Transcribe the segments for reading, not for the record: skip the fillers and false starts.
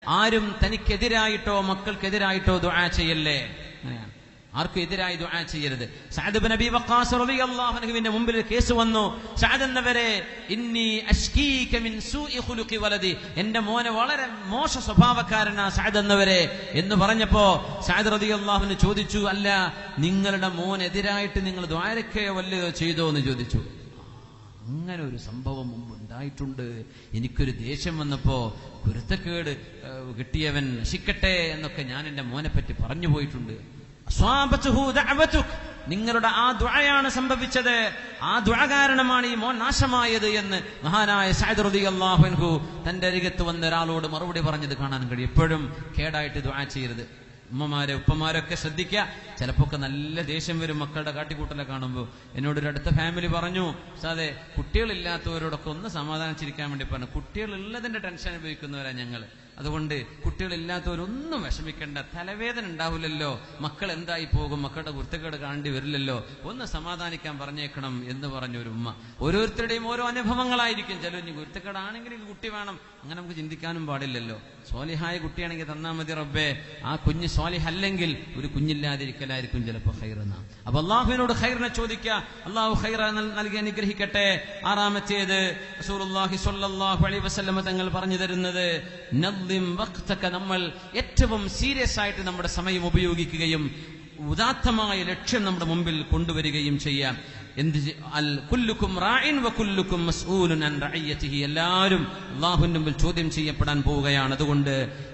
ആരും തനിക്കെതിരായിട്ടോ മക്കൾക്കെതിരായിട്ടോ ദുആ ചെയ്യല്ലേ. അങ്ങനെയാണ്, ആർക്കും എതിരായി ദുആ ചെയ്യരുത്. സഅദ് ഇബ്നു അബീ വഖാസ് റളിയല്ലാഹു അൻഹുവിന്റെ മുമ്പിൽ കേസ് വന്നു. സഅദ് എന്നവരെ ഇന്നി അഷ്കീക മിൻ സൂഇ ഖുലുഖി വലദി, എന്റെ മോനെ വളരെ മോശ സ്വഭാവക്കാരനാ സഅദ് എന്നവരെ എന്ന് പറഞ്ഞപ്പോ സഅദ് റളിയല്ലാഹു അൻഹു ചോദിച്ചു, അല്ല നിങ്ങളുടെ മോനെതിരായിട്ട് നിങ്ങൾ ദുആരക്കയോ വല്ലയോ ചെയ്തോ എന്ന് ചോദിച്ചു. അങ്ങനെ ഒരു സംഭവം മുമ്പ് ഉണ്ടായിട്ടുണ്ട്. എനിക്കൊരു ദേഷ്യം വന്നപ്പോ കുരുത്തക്കേട് കിട്ടിയവൻ നശിക്കട്ടെ എന്നൊക്കെ ഞാൻ എന്റെ മോനെ പറ്റി പറഞ്ഞു പോയിട്ടുണ്ട്. നിങ്ങളുടെ ആ ദുആയാണ് സംഭവിച്ചത്, ആ ദുആ കാരണമാണ് ഈ മോൻ നാശമായത് എന്ന് മഹാനായ സഅദ് റളിയല്ലാഹു അൻഹു തന്റെ അരികത്ത് വന്ന ഒരാളോട് മറുപടി പറഞ്ഞത് കാണാൻ കഴിയും. എപ്പോഴും കേടായിട്ട് ദുആ ചെയ്യരുത്. ഉമ്മമാരെ ഉപ്പമാരൊക്കെ ശ്രദ്ധിക്കുക. ചിലപ്പോ ഒക്കെ നല്ല ദേഷ്യം വരും മക്കളുടെ കാട്ടിക്കൂട്ടലെ കാണുമ്പോൾ. എന്നോടൊരു അടുത്ത ഫാമിലി പറഞ്ഞു, സാധേ കുട്ടികളില്ലാത്തവരോടൊക്കെ ഒന്ന് സമാധാനിച്ചിരിക്കാൻ വേണ്ടി പറഞ്ഞു. കുട്ടികളുള്ളതിന്റെ ടെൻഷൻ അനുഭവിക്കുന്നവരാ ഞങ്ങൾ. അതുകൊണ്ട് കുട്ടികളില്ലാത്തവരൊന്നും വിഷമിക്കേണ്ട, തലവേദന ഉണ്ടാവില്ലല്ലോ, മക്കൾ എന്തായി പോകും, മക്കളുടെ കുരുത്തക്കേട് കാണേണ്ടി വരില്ലല്ലോ, ഒന്ന് സമാധാനിക്കാൻ പറഞ്ഞേക്കണം എന്ന് പറഞ്ഞൊരു ഉമ്മ. ഓരോരുത്തരുടെയും ഓരോ അനുഭവങ്ങളായിരിക്കും. ചിലർ കുരുത്തക്കേടാണെങ്കിൽ കുട്ടി വേണം, അങ്ങനെ നമുക്ക് ചിന്തിക്കാനും പാടില്ലല്ലോ. സ്വാലിഹായ കുട്ടിയാണെങ്കിൽ തന്നാ മതി റബ്ബേ. ആ കുഞ്ഞ് സ്വാലിഹല്ലെങ്കിൽ ഒരു കുഞ്ഞില്ലാതിരിക്കലായിരിക്കും ചിലപ്പോൾ ഖൈറെന്ന. അപ്പൊ അള്ളാഹുവിനോട് ഖൈറിനെ ചോദിക്കുക, അള്ളാഹു ഖൈറ നൽകി അനുഗ്രഹിക്കട്ടെ. ആറാമത്തേത് റസൂലുള്ളാഹി സ്വല്ലല്ലാഹു അലൈഹി വസല്ലം തങ്ങൾ പറഞ്ഞു തരുന്നത്, നമ്മൾ ഏറ്റവും സീരിയസ് ആയിട്ട് നമ്മുടെ സമയം ഉപയോഗിക്കുകയും ഉദാത്തമായ ലക്ഷ്യം നമ്മുടെ മുമ്പിൽ കൊണ്ടുവരികയും ചെയ്യാം. കുല്ലുക്കും റാഇൻ വകുല്ലുക്കും മസ്ഊലുൻ അൻ റഅയ്യതിഹി, എല്ലാവരും അല്ലാഹുവിന്റെ മുമ്പിൽ ചോദ്യം ചെയ്യപ്പെടാൻ പോവുകയാണ്. അതുകൊണ്ട്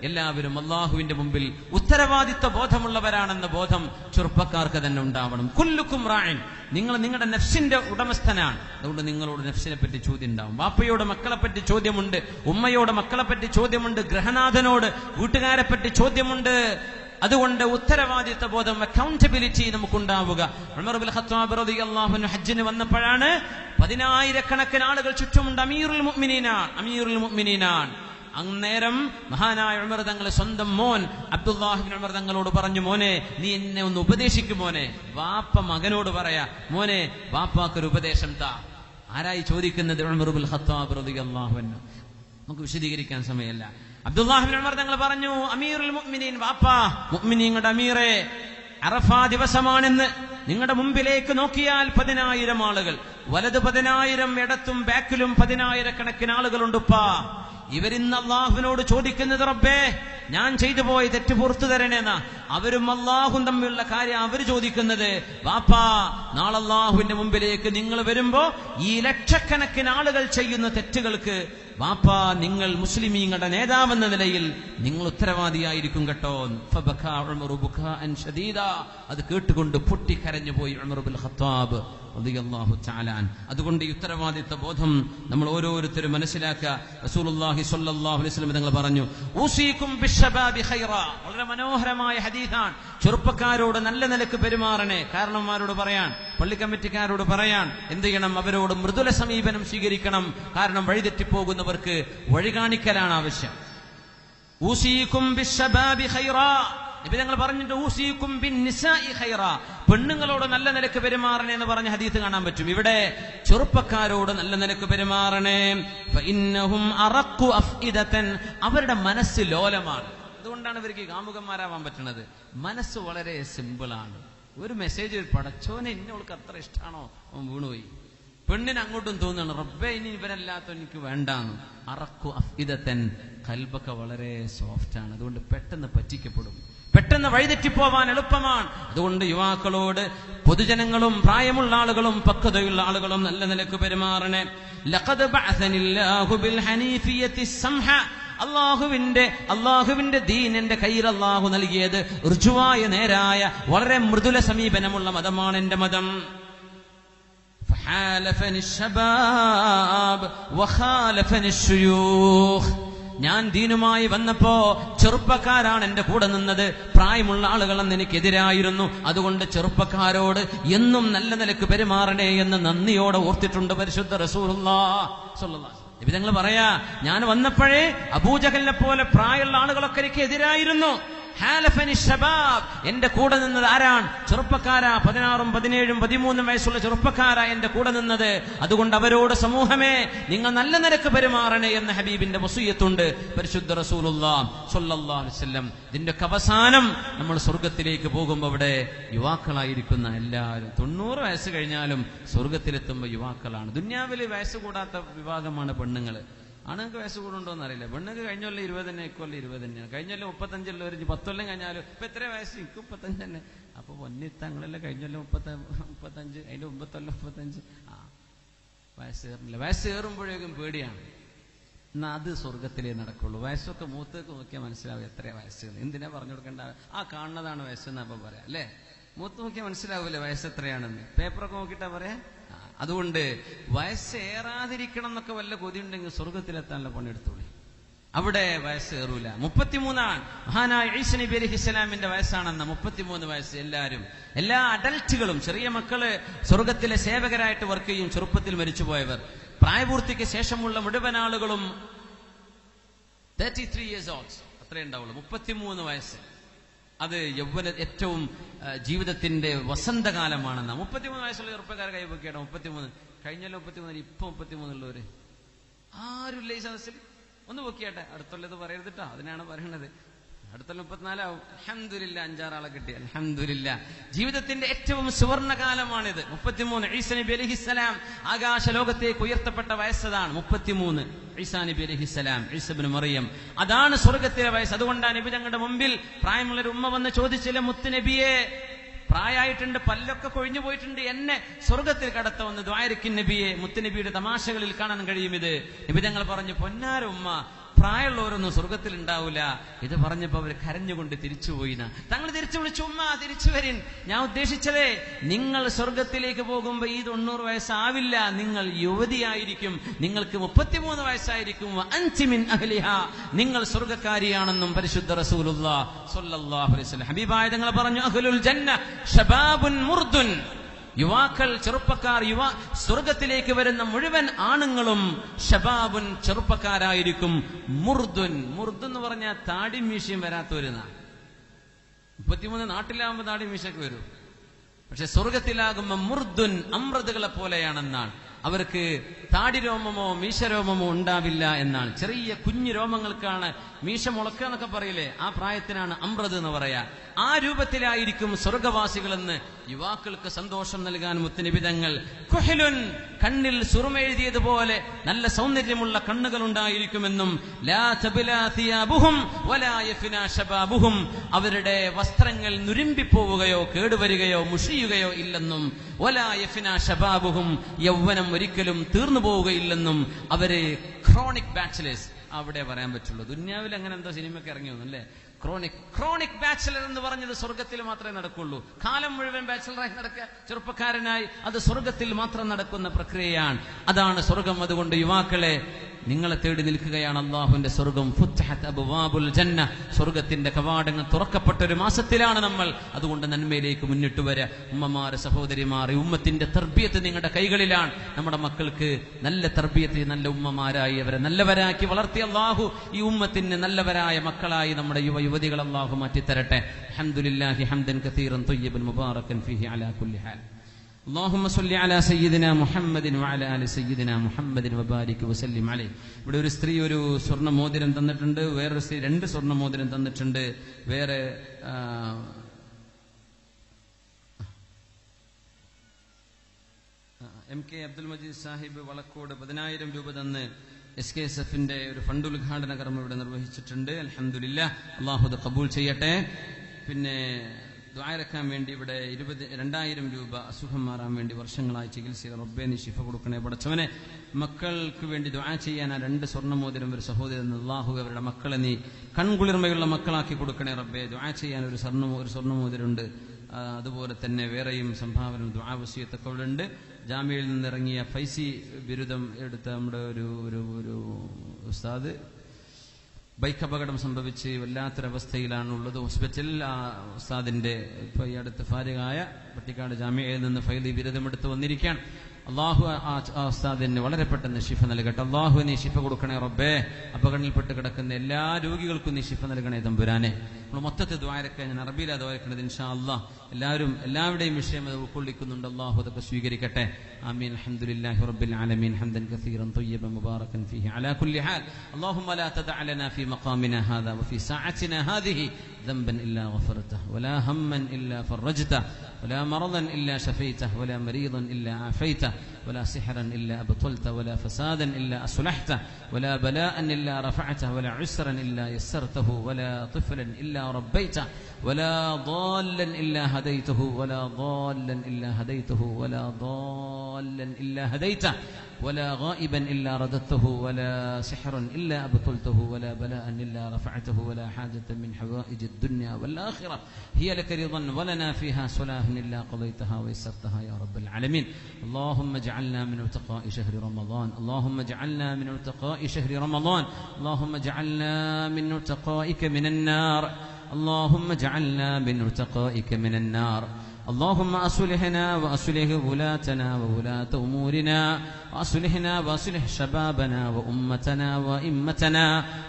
എല്ലാവരും അല്ലാഹുവിന്റെ മുമ്പിൽ ഉത്തരവാദിത്വ ബോധമുള്ളവരാണെന്ന ബോധം ചെറുപ്പക്കാർക്ക് തന്നെ ഉണ്ടാവണം. കുല്ലുക്കും റാഇൻ, നിങ്ങൾ നിങ്ങളുടെ നഫ്സിന്റെ ഉടമസ്ഥനാണ്. അതുകൊണ്ട് നിങ്ങളോട് നഫ്സിനെ പറ്റി ചോദ്യം ഉണ്ടാവും. ബാപ്പയോട് മക്കളെ പറ്റി ചോദ്യമുണ്ട്, ഉമ്മയോട് മക്കളെ പറ്റി ചോദ്യമുണ്ട്, ഗൃഹനാഥനോട് വീട്ടുകാരെ പറ്റി ചോദ്യമുണ്ട്. അതുകൊണ്ട് ഉത്തരവാദിത്വ ബോധം, അക്കൗണ്ടബിലിറ്റി നമുക്കുണ്ടാവുക. ഉമർ ഇബ്നുൽ ഖത്താബ് റളിയല്ലാഹു അൻഹു ഹജ്ജിന് വന്നപ്പോഴാണ് 10,000 ആളുകൾ ചുറ്റുമുണ്ട്. അമീറുൽ മുഅ്മിനീനാണ്. അന്നേരം മഹാനായ ഉമർ തങ്ങൾ സ്വന്തം മോൻ അബ്ദുല്ലാഹ് ഇബ്നു ഉമർ തങ്ങളോട് പറഞ്ഞു, മോനെ നീ എന്നെ ഒന്ന് ഉപദേശിക്കും മോനെ. വാപ്പ മകനോട് പറയാ, മോനെ വാപ്പാക്കൊരു ഉപദേശം താ. ആരായി ചോദിക്കുന്നത്? ഉമർ ഇബ്നുൽ ഖത്താബ് റളിയല്ലാഹു അൻഹു. നമുക്ക് വിശദീകരിക്കാൻ സമയമല്ല. അബ്ദുല്ലാഹ് ഇബ്നു ഉമർ തങ്ങൾ പറഞ്ഞു, അമീറുൽ മുഅ്മിനീൻ, വാപ്പാ മുഅ്മിനീങ്ങളുടെ അമീറേ, അറഫാ ദിവസമാണെന്ന് നിങ്ങളുടെ മുമ്പിലേക്ക് നോക്കിയാൽ 10,000 ആളുകൾ, വലത് 10,000, ഇടത്തും ബാക്കിലും 10,000 ആളുകളുണ്ടുപ്പാ. ഇവരിന്ന് അള്ളാഹുവിനോട് ചോദിക്കുന്നത്, റബ്ബേ ഞാൻ ചെയ്തു പോയ തെറ്റ് പുറത്തു തരണേന്നാ. അവരും അള്ളാഹും തമ്മിലുള്ള കാര്യം അവർ ചോദിക്കുന്നത്. വാപ്പാ, നാളെ അള്ളാഹുവിന്റെ മുമ്പിലേക്ക് നിങ്ങൾ വരുമ്പോ ഈ ലക്ഷക്കണക്കിന് ആളുകൾ ചെയ്യുന്ന തെറ്റുകൾക്ക് വാപ്പാ നിങ്ങൾ മുസ്ലിമീങ്ങളുടെ നേതാവെന്ന നിലയിൽ നിങ്ങൾ ഉത്തരവാദിയായിരിക്കും കേട്ടോ. അത് കേട്ടുകൊണ്ട് പൊട്ടിക്കരഞ്ഞു പോയി ഉമർ ഇബ്നുൽ ഖത്താബ് റളിയല്ലാഹു തആല അൻഹു. അതുകൊണ്ട് ഈ ഉത്തരവാദിത്വ ബോധം നമ്മൾ ഓരോരുത്തരും മനസ്സിലാക്കുക. റസൂലുള്ളാഹി സ്വല്ലല്ലാഹു അലൈഹി വസല്ലം തങ്ങൾ പറഞ്ഞു, ഊസീകും ബിശ്ശബാബി ഖൈറാ. വളരെ മനോഹരമായ ഹദീസാണ്. ചെറുപ്പക്കാരോട് നല്ല നിലക്ക് പെരുമാറണേ. കാരണന്മാരോട് പറയാൻ, പള്ളി കമ്മിറ്റിക്കാരോട് പറയാൻ, എന്ത് ചെയ്യണം? അവരോട് മൃദുല സമീപനം സ്വീകരിക്കണം. കാരണം വഴിതെറ്റിപ്പോകുന്നവർക്ക് വഴി കാണിക്കലാണ് ആവശ്യം. ഊസീകും ബിശ്ശബാബി ഖൈറാ. നബി തങ്ങൾ പറഞ്ഞിട്ട് ഊസീകും ബിന്നിസാഇ ഖൈറാ, പെണ്ണുങ്ങളോട് നല്ല നിലക്ക് പെരുമാറണേ എന്ന് പറഞ്ഞ ഹദീസ് കാണാൻ പറ്റും. ഇവിടെ ചെറുപ്പക്കാരോട് നല്ല നിലക്ക് പെരുമാറണേ. ഫഇന്നഹും അറഖു അഫ്ഇദതൻ, അവരുടെ മനസ്സ് ലോലമാണ്. അതുകൊണ്ടാണ് ഇവർക്ക് കാമുകന്മാരാവാൻ പറ്റുന്നത്. മനസ്സ് വളരെ സിമ്പിളാണ്. ഒരു മെസ്സേജ്, പടച്ചോനെ ഇന്നോൾക്ക് അത്ര ഇഷ്ടമാണോ, അവൻ വീണുപോയി. പെണ്ണിന് അങ്ങോട്ടും തോന്നുന്നു, റബ്ബേ ഇനി ഇവരല്ലാത്ത എനിക്ക് വേണ്ടാന്ന്. അറഖു അഫ്ഇദതൻ, ഖൽബൊക്കെ വളരെ സോഫ്റ്റ് ആണ്. അതുകൊണ്ട് പെട്ടെന്ന് പറ്റിക്കപ്പെടും, പെട്ടെന്ന് വഴിതെറ്റിപ്പോവാൻ എളുപ്പമാണ്. അതുകൊണ്ട് യുവാക്കളോട്, പൊതുജനങ്ങളും പ്രായമുള്ള ആളുകളും പക്വതയുള്ള ആളുകളും നല്ല നിലക്ക് പെരുമാറണേ. ലഖദ് ബഅസനില്ലാഹു ബിൽ ഹനീഫിയത്തി സംഹ, അള്ളാഹുവിന്റെ ദീൻ എന്റെ കയ്യിൽ അള്ളാഹു നൽകിയത് ഋജുവായ നേരായ വളരെ മൃദുല സമീപനമുള്ള മതമാണ് എന്റെ മതം. ഫഹാലഫനി ശബാബ് വഖാലഫനി ശുയൂഖ്, ഞാൻ ദീനുമായി വന്നപ്പോ ചെറുപ്പക്കാരാണ് എന്റെ കൂടെ നിന്നത്, പ്രായമുള്ള ആളുകളെന്ന് എനിക്കെതിരായിരുന്നു. അതുകൊണ്ട് ചെറുപ്പക്കാരോട് എന്നും നല്ല നിലക്ക് പെരുമാറണേ എന്ന് നന്ദിയോടെ ഓർത്തിട്ടുണ്ട് പരിശുദ്ധ റസൂലുള്ളാഹി സ്വല്ലല്ലാഹു അലൈഹി വസല്ലം. നബി തങ്ങൾ പറയാ, ഞാൻ വന്നപ്പോഴേ അബൂജഹലിനെ പോലെ പ്രായമുള്ള ആളുകളൊക്കെ എനിക്ക് എതിരായിരുന്നു. ഹാലഫനി ശബാബ്, എന്റെ കൂടെ നിന്നത് ആരാണ്? ചെറുപ്പക്കാരാ, 16, 17, 13 വയസ്സുള്ള ചെറുപ്പക്കാരാ എന്റെ കൂടെ നിന്നത്. അതുകൊണ്ട് അവരോട് സമൂഹമേ നിങ്ങൾ നല്ല നിരക്ക് പെരുമാറണേ എന്ന് ഹബീബിന്റെ വസിയ്യത്തുണ്ട് പരിശുദ്ധ റസൂലുള്ളാഹി സ്വല്ലല്ലാഹു അലൈഹി വസല്ലം. ഇതിന്റെ അവസാനം നമ്മൾ സ്വർഗത്തിലേക്ക് പോകുമ്പോൾ അവിടെ യുവാക്കളായിരിക്കുന്ന എല്ലാവരും 90 വയസ്സ് കഴിഞ്ഞാലും സ്വർഗത്തിലെത്തുമ്പോൾ യുവാക്കളാണ്. ദുന്യാവിൽ വയസ്സ് കൂടാത്ത വിഭാഗമാണ് പെണ്ണുങ്ങൾ. ആണുങ്ങൾക്ക് വയസ്സ് കൂടുണ്ടോ എന്നറിയില്ല. പെണ്ണുങ്ങൾക്ക് കഴിഞ്ഞൊല്ലം 20 തന്നെ, ഇക്കൊല്ലം 20 തന്നെയാണ്. കഴിഞ്ഞൊല്ലം 35 ഒരു 10 കൊല്ലം കഴിഞ്ഞാലും ഇപ്പൊ എത്ര വയസ്സ്? എനിക്ക് 35 തന്നെ. അപ്പൊ പൊന്നിത്തങ്ങളെല്ലാം കഴിഞ്ഞൊല്ലം 35, അതിന്റെ 9 കൊല്ലം 35. വയസ്സ് കയറുന്നില്ല. വയസ്സ് കയറുമ്പോഴേക്കും പേടിയാണ്. എന്നാ അത് സ്വർഗത്തിലേ നടക്കുള്ളൂ. വയസ്സൊക്കെ മൂത്തേക്ക് നോക്കിയാൽ മനസ്സിലാവും എത്ര വയസ്സുകൾ. എന്തിനാ പറഞ്ഞു കൊടുക്കേണ്ട? ആ കാണുന്നതാണ് വയസ്സെന്ന് അപ്പൊ പറയാം അല്ലേ? മൂത്ത് നോക്കിയാൽ മനസ്സിലാവൂല്ലേ വയസ്സ് എത്രയാണെന്ന്? പേപ്പറൊക്കെ നോക്കിയിട്ടാ പറയാ. അതുകൊണ്ട് വയസ്സേറാതിരിക്കണം എന്നൊക്കെ വല്ല കൊതിയുണ്ടെങ്കിൽ സ്വർഗത്തിലെത്താനുള്ള പണിയെടുത്തോളി. അവിടെ വയസ്സ് കയറൂല. 33 മഹാനായ ഈസ നബി അലൈഹിസ്സലാമിന്റെ വയസ്സാണെന്ന 33 വയസ്സ്. എല്ലാ അഡൽറ്റുകളും, ചെറിയ മക്കള് സ്വർഗത്തിലെ സേവകരായിട്ട് വർക്ക് ചെയ്യും. ചെറുപ്പത്തിൽ മരിച്ചുപോയവർ, പ്രായപൂർത്തിക്ക് ശേഷമുള്ള മുഴുവൻ ആളുകളും 33 years old അത്രേ ഉണ്ടാവുള്ളൂ. 33 വയസ്സ് അത് യൗവന ഏറ്റവും ജീവിതത്തിന്റെ വസന്തകാലമാണെന്ന. 33 വയസ്സുള്ള ചെറുപ്പക്കാരെ കൈവയ്ക്കണം. 33 കഴിഞ്ഞല്ലോ, 33 ഇപ്പൊ 33 ഉള്ളവര് ആരുമില്ല ഈ സദസ്സിൽ. ഒന്ന് പൊക്കിയാട്ടെ. അടുത്തുള്ളത് പറയരുതിട്ടോ, അതിനാണ് പറയണത്. അടുത്തുള്ള 34 ആവും. അൽഹംദുലില്ലാ, 5-6 ആളെ കിട്ടി. അൽഹംദുലില്ലാ. ജീവിതത്തിന്റെ ഏറ്റവും സുവർണകാലമാണിത്. 33 ഈസ നബി അലൈഹിസ്സലാം ആകാശ ലോകത്തേക്ക് ഉയർത്തപ്പെട്ട വയസ്സതാണ് 33. ഈസാ നബി അലൈഹിസ്സലാം, ഈസ ഇബ്നു മറിയം, അതാണ് സ്വർഗത്തിലെ വയസ്സ്. അതുകൊണ്ടാണ് നബി തങ്ങളുടെ മുമ്പിൽ പ്രായമുള്ളൊരു ഉമ്മ വന്ന് ചോദിച്ചില്ല, മുത്ത് നബിയെ പ്രായമായിട്ടുണ്ട്, പല്ലൊക്കെ കൊഴിഞ്ഞു പോയിട്ടുണ്ട്, എന്നെ സ്വർഗത്തിൽ കടത്തുമെന്ന് ദ്വാരക്കിൻ നബിയെ. മുത്തുനബിയുടെ തമാശകളിൽ കാണാൻ കഴിയും ഇത്. നബി തങ്ങൾ പറഞ്ഞു, പൊന്നാര ഉമ്മ, പ്രായമുള്ളവരൊന്നും സ്വർഗത്തിൽ ഉണ്ടാവില്ല. ഇത് പറഞ്ഞപ്പോ അവർ കരഞ്ഞുകൊണ്ട് തിരിച്ചുപോയിന. തങ്ങൾ തിരിച്ചു വിളിച്ചു, ഉമ്മ തിരിച്ചു വരിൻ. ഞാൻ ഉദ്ദേശിച്ചതേ, നിങ്ങൾ സ്വർഗത്തിലേക്ക് പോകുമ്പോ ഈ 90 വയസ്സാവില്ല, നിങ്ങൾ യുവതിയായിരിക്കും, നിങ്ങൾക്ക് 33 വയസ്സായിരിക്കും. അൻതി മിൻ അഹ്ലിഹാ, നിങ്ങൾ സ്വർഗക്കാരിയാണെന്നും പരിശുദ്ധ റസൂലുള്ളാഹി സ്വല്ലല്ലാഹു അലൈഹി വസല്ലം ഹബീബായ തങ്ങൾ പറഞ്ഞു, അഹ്ലുൽ ജന്ന ശബാബുൻ മുർദുൻ, യുവാക്കൾ, ചെറുപ്പക്കാർ, സ്വർഗത്തിലേക്ക് വരുന്ന മുഴുവൻ ആണുങ്ങളും ശബാബുൻ, ചെറുപ്പക്കാരായിരിക്കും. മുർദുൻ, മുർദുൻ എന്ന് പറഞ്ഞാൽ താടി മീശയും വരാത്തവരുന്ന. 33 നാട്ടിലാകുമ്പോൾ താടി മീശയ്ക്ക് വരും. പക്ഷെ സ്വർഗത്തിലാകുമ്പോൾ മുർദുൻ, അമ്രതുകളെ പോലെയാണെന്നാണ്. അവർക്ക് താടി രോമമോ മീശരോമമോ ഉണ്ടാവില്ല എന്നാണ്. ചെറിയ കുഞ്ഞു രോമങ്ങൾക്കാണ് മീശ മുളക്കുക എന്നൊക്കെ പറയില്ലേ, ആ പ്രായത്തിനാണ് അമ്രത് എന്ന് പറയാ. ആ രൂപത്തിലായിരിക്കും സ്വർഗവാസികളെന്ന് യുവാക്കൾക്ക് സന്തോഷം നൽകാൻ മുത്തുനബി തങ്ങൾ. കുഹ്ലുൻ, കണ്ണിൽ സുറുമെഴുതിയതുപോലെ നല്ല സൗന്ദര്യമുള്ള കണ്ണുകൾ ഉണ്ടായിരിക്കുമെന്നും, ലാ തബ്ലാ തിയാബുഹും വലാ യഫ്നാ ശബാബുഹും, അവരുടെ വസ്ത്രങ്ങൾ നുരുമ്പിപ്പോവുകയോ കേടുവരികയോ മുഷിയുകയോ ഇല്ലെന്നും, വലാ യഫ്നാ ശബാബുഹും, യൗവനം ഒരിക്കലും തീർന്നു പോവുകയില്ലെന്നും. അവര് ക്രോണിക് ബാച്ചിലേഴ്സ്, അവിടെ പറയാൻ പറ്റുള്ളൂ. ദുന്യാവിൽ അങ്ങനെ എന്തോ സിനിമയ്ക്ക് ഇറങ്ങി വന്നു അല്ലേ? ക്രോണിക് ബാച്ചിലർ എന്ന് പറഞ്ഞത് സ്വർഗത്തിൽ മാത്രമേ നടക്കുള്ളൂ. കാലം മുഴുവൻ ബാച്ചിലറായി നടക്കുക, ചെറുപ്പക്കാരനായി, അത് സ്വർഗത്തിൽ മാത്രം നടക്കുന്ന പ്രക്രിയയാണ്. അതാണ് സ്വർഗം. അതുകൊണ്ട് യുവാക്കളെ, നിങ്ങളെ തേടി നിൽക്കുകയാണ് അല്ലാഹുവിന്റെ സ്വർഗം. ഫുത്ഹത് അബ്വാബുൽ ജന്ന, സ്വർഗത്തിന്റെ കവാടങ്ങൾ തുറക്കപ്പെട്ട ഒരു മാസത്തിലാണ് നമ്മൾ. അതുകൊണ്ട് നന്മയിലേക്ക് മുന്നിട്ട് വരിക. ഉമ്മമാര്, സഹോദരിമാർ, ഉമ്മത്തിന്റെ തർബിയത്ത് നിങ്ങളുടെ കൈകളിലാണ്. നമ്മുടെ മക്കൾക്ക് നല്ല തർബിയത്ത്, നല്ല ഉമ്മമാരായി അവരെ നല്ലവരാക്കി വളർത്തി അല്ലാഹു ഈ ഉമ്മത്തിന് നല്ലവരായ മക്കളായി നമ്മുടെ യുവതികൾ അല്ലാഹു മാറ്റിത്തരട്ടെ. അൽഹംദുലില്ലാഹി ഹംദൻ കതീറൻ ത്വയ്യിബൻ മുബാറകൻ ഫീഹി അലാ കുല്ലി ഹാൽ. اللهم صل على سيدنا محمد وعلى ال سيدنا محمد وبارك وسلم عليه. ഇവിടെ ഒരു സ്ത്രീ ഒരു സ്വർണ്ണ മോതിരം തന്നിട്ടുണ്ട്, വേറൊരു സ്ത്രീ 2 സ്വർണ്ണ മോതിരം തന്നിട്ടുണ്ട്. വേറെ MK അബ്ദുൽ മജീദ് സാഹിബ് വളക്കോട് 10,000 രൂപ തന്ന് SKSFന്റെ ഒരു ഫണ്ട് ഉദ്ഘാടന കർമ്മം ഇവിടെ നിർവഹിച്ചിട്ടുണ്ട്. അൽഹംദുലില്ലാഹ്, അല്ലാഹു അത് ഖബൂൽ ചെയ്യട്ടെ. പിന്നെ ദുആയിരക്കാൻ വേണ്ടി ഇവിടെ 2,000 രൂപ അസുഖം മാറാൻ വേണ്ടി വർഷങ്ങളായി ചികിത്സ. റബ്ബേ നീ ശിഫ കൊടുക്കണേ പടച്ചവനെ. മക്കൾക്ക് വേണ്ടി ദുആ ചെയ്യാൻ 2 സ്വർണ്ണമോതിരം ഒരു സഹോദരൻ, അല്ലാഹു അവരുടെ മക്കളെ നീ കൺകുളിർമയുള്ള മക്കളാക്കി കൊടുക്കണേ റബ്ബേ. ദുആ ചെയ്യാൻ ഒരു സ്വർണ്ണമോതിരമുണ്ട്. അതുപോലെ തന്നെ വേറെയും സംഭാവന, ദുആ വസിയത്തൊക്കെ ഇവിടെ ഉണ്ട്. ജാമ്യയിൽ നിന്നിറങ്ങിയ ഫൈസി ബിരുദം എടുത്ത നമ്മുടെ ഒരു ഉസ്താദ് ബൈക്ക് അപകടം സംഭവിച്ച് വല്ലാത്തൊരവസ്ഥയിലാണുള്ളത് ഹോസ്പിറ്റലിൽ. ആ ഉസ്താദിന്റെ ഇപ്പോൾ ഈ അടുത്ത് ഫാരിഗായ പട്ടിക്കാട് ജാമ്യയിൽ നിന്ന് ഫൈലി ബിരുദമെടുത്ത് വന്നിരിക്കുകയാണ്. അള്ളാഹു ആ ഉസ്താദിന് വളരെ പെട്ടെന്ന് ശിഫ നൽകട്ടെ. അള്ളാഹു നീ ശിഫ കൊടുക്കണേ റബ്ബേ. അപകടങ്ങളിൽപ്പെട്ട് കിടക്കുന്ന എല്ലാ രോഗികൾക്കും നീ ശിഫ നൽകണേ തമ്പുരാനെ. നമ്മൾ മൊത്തത്തിൽ ദ്വാരക്കെ ഞാൻ അറബിയിലാ ദ്വാരക്കണത് ഇൻഷാ അല്ലാഹ്. എല്ലാവരുടെയും വിഷയം അത് ഉൾക്കൊള്ളിക്കുന്നുണ്ട്. അള്ളാഹു അതൊക്കെ സ്വീകരിക്കട്ടെ. ആമീൻ. അൽഹംദുലില്ലാഹി റബ്ബിൽ ആലമീൻ ഹംദൻ കസീറൻ ത്വയ്യിബൻ മുബാറകൻ ഫീഹി അലാ കുല്ലി ഹാൽ. അല്ലാഹുമ്മ ലാ തദഅ ലനാ ഫീ മഖാമിനാ ഹാദാ വഫീ സഅത്തിനാ ഹാദിഹി ذنبا إلا غفرته ولا هما إلا فرجته ولا مرضا إلا شفيته ولا مريضا إلا عافيته ولا سحرا إلا أبطلته ولا فسادا إلا أصلحته ولا بلاء إلا رفعته ولا عسرا إلا يسرته ولا طفلا إلا ربيته ولا ضالا إلا هديته ولا ضالا إلا هديته ولا ضالا إلا هديته ولا غائبا إلا رددته ولا سحرا إلا أبطلته ولا بلاء إلا رفعته ولا حاجة من حوائج الدنيا والآخرة هي لك رضا ولنا فيها صلاح إلا قضيتها ويسرتها يا رب العالمين. اللهم اجعلنا من عتقاء شهر رمضان. اللهم اجعلنا من عتقاء شهر رمضان. اللهم اجعلنا من عتقائك من النار. اللهم اجعلنا من عتقائك من النار. اللهم أصلحنا وأصلح ولاتنا وولاة أمورنا وأصلحنا وأصلح شبابنا وأمتنا وإمتنا.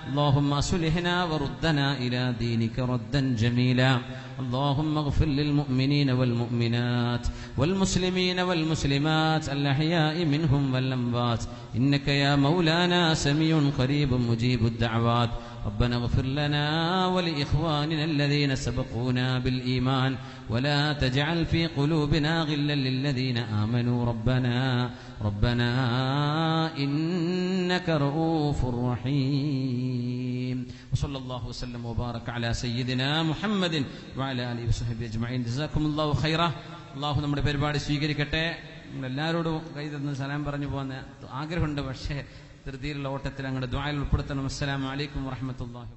اللهم أصلحنا وردنا إلى دينك ردا جميلا. اللهم اغفر للمؤمنين والمؤمنات والمسلمين والمسلمات الأحياء منهم والأموات إنك يا مولانا سميع قريب مجيب الدعوات. ربنا اغفر لنا ولإخواننا الذين سبقونا بالإيمان ولا تجعل في قلوبنا غلا للذين آمنوا ربنا إنك رؤوف رحيم. وصلى الله وسلم وبارك على سيدنا محمد وعلى آله وصحبه أجمعين. جزاكم الله خيرا. അള്ളാഹു നമ്മുടെ പരിപാടി സ്വീകരിക്കട്ടെ. നമ്മളെല്ലാവരോടും കൈ തന്ന് സലാം പറഞ്ഞു പോകുന്ന ആഗ്രഹമുണ്ട്. പക്ഷേ ധൃതിയിലുള്ള ഓട്ടത്തിൽ അങ്ങോട്ട് ദുആയിൽ ഉൾപ്പെടുത്തണം. അസ്സലാമു അലൈക്കും വറഹ്മത്തുള്ളാഹി.